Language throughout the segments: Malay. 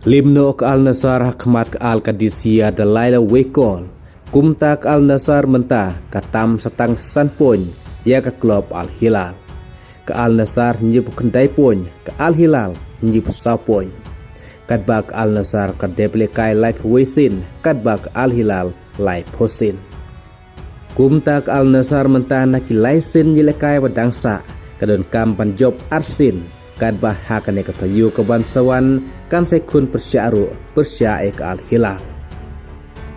Limno ke Al-Nasar Hakmat ke Al-Qadisiyah Dalaila Wekol Kumta ke Al-Nasar mentah katam setang sanpon ya ke klub Al-Hilal. Ke Al-Nasar nyip kendai pon ke Al-Hilal nyip sapon. Kadba ke Al-Nasar ke deplekai live wesin kadba ke Al-Hilal live hosin. Kumta ke Al-Nasar mentah naki laisin nyelekai wadangsa kadon kampan job arsin kadba hakane katayu ke bansawan kan sekun persyaru persyae ke Al-Hilal.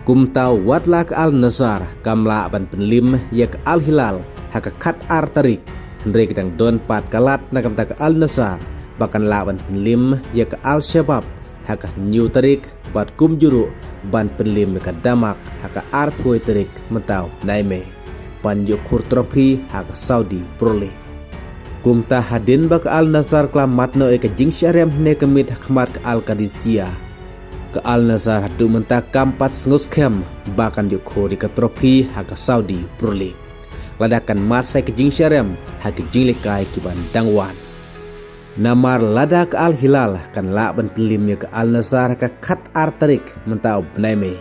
Kumta watla ke Al-Nasar kamla ban penlim ya ke Al-Hilal haka kat artarik ndrek dang don pat kalat nakam ta ke Al-Nasar bahkan laban penlim ya ke Al-Syabab haka new tarik bat kum juru ban penlim ke Damak haka arpoi tarik mentau naime panjo kur trofi haka Saudi Pro League. Kumta hadin bak Al-Nasar klamat no ke jing syariam ne kemit hakmat ke Al-Qadisiyah. Ke Al-Nasar hadu mentah kampat sengus kem bahkan yukuri ke trofi haka Saudi Pro League. Ladakan masai ke jing syariam haka jing lekai kiban dangwan. Namar lada ke Al-Hilal kan laban pelimnya ke Al-Nasar haka kat artarik mentau benaime.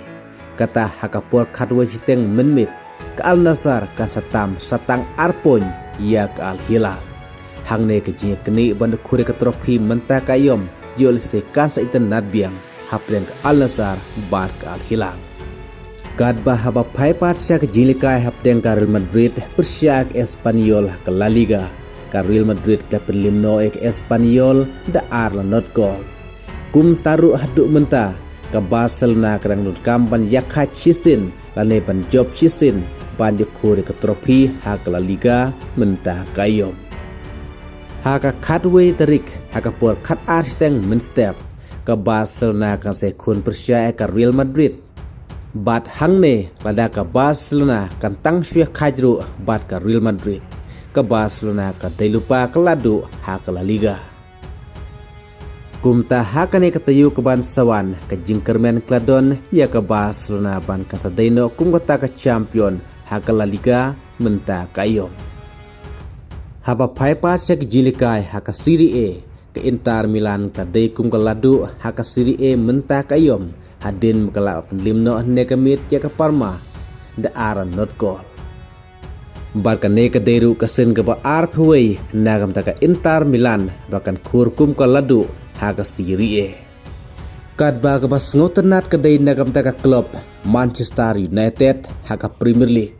Kata haka por katwa jiteng menmit ke Al-Nasar kan satang arpon ya ke Al-Hilal. Hangne ke jing keni bandu kuri ke trofi mentah kayom yol sekan sa itan nadbiang haplen ke Al-Nasar bar ke Al-Hilal. Kadba haba paipat sya ke jilikai hapden ke Real Madrid persyak Espanyol ke La Liga. Ke Real Madrid ke pelimno ke Espanyol da arla not gol. Kum taru haduk mentah ke Barcelona kerang nut kampan yakhat sisin lane ban job sisin banjo kuri ke trofi hak La Liga mentah kayom. Haka katwe tarik haka por kat arsteng menstep ke Barcelona kan sekun persya ke Real Madrid. Bat hangne pada ke Barcelona kan tang syah kajru bat ke Real Madrid. Ke Barcelona kan lupa ke ladu hak La Liga. Kumta hakane katayu ke bansawan ke jingkermen kladon ya ke Barcelona ban kan sadaino kum kota ke champion hak La Liga mentah kayom. Haba paipat sya ke jilikai haka Serie A ke Inter Milan kadai kum ke ladu haka Serie A mentah kayom hadin mekala penlimno ne kemit ya ke Parma da aran not gol. Barkan ne ke deru kesen ke ba arpway nagam ta ke Inter Milan bahkan kur kum ke ladu haka Serie A. Kadba ke bas ngoternat kadai nagam ta ke klub Manchester United haka Premier League.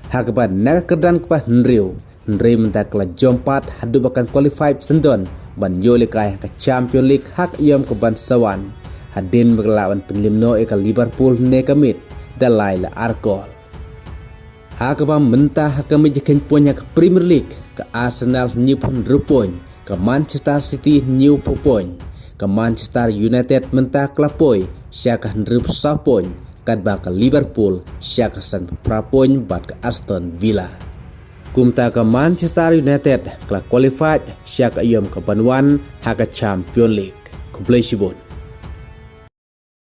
Haka ba naga kedan ke Henry Ndre mentah kela jompat hadu bahkan qualified sendon ban yolekai ke Champions League hak iom ke bansawan hadin berlawan penlimno ke Liverpool ne kamit dalai la arkol. Hak ba mentah hak mejekan punya ke Premier League ke Arsenal new pun rupoin ke Manchester City new pupon ke Manchester United mentah kelapoi syakah nrup sapon kadba ke Liverpool syakah san prapoin bat ke Aston Villa. Kumta ke Manchester United kelak qualified syak ayom ke Banwan haka Champions League. Kumplay sibon.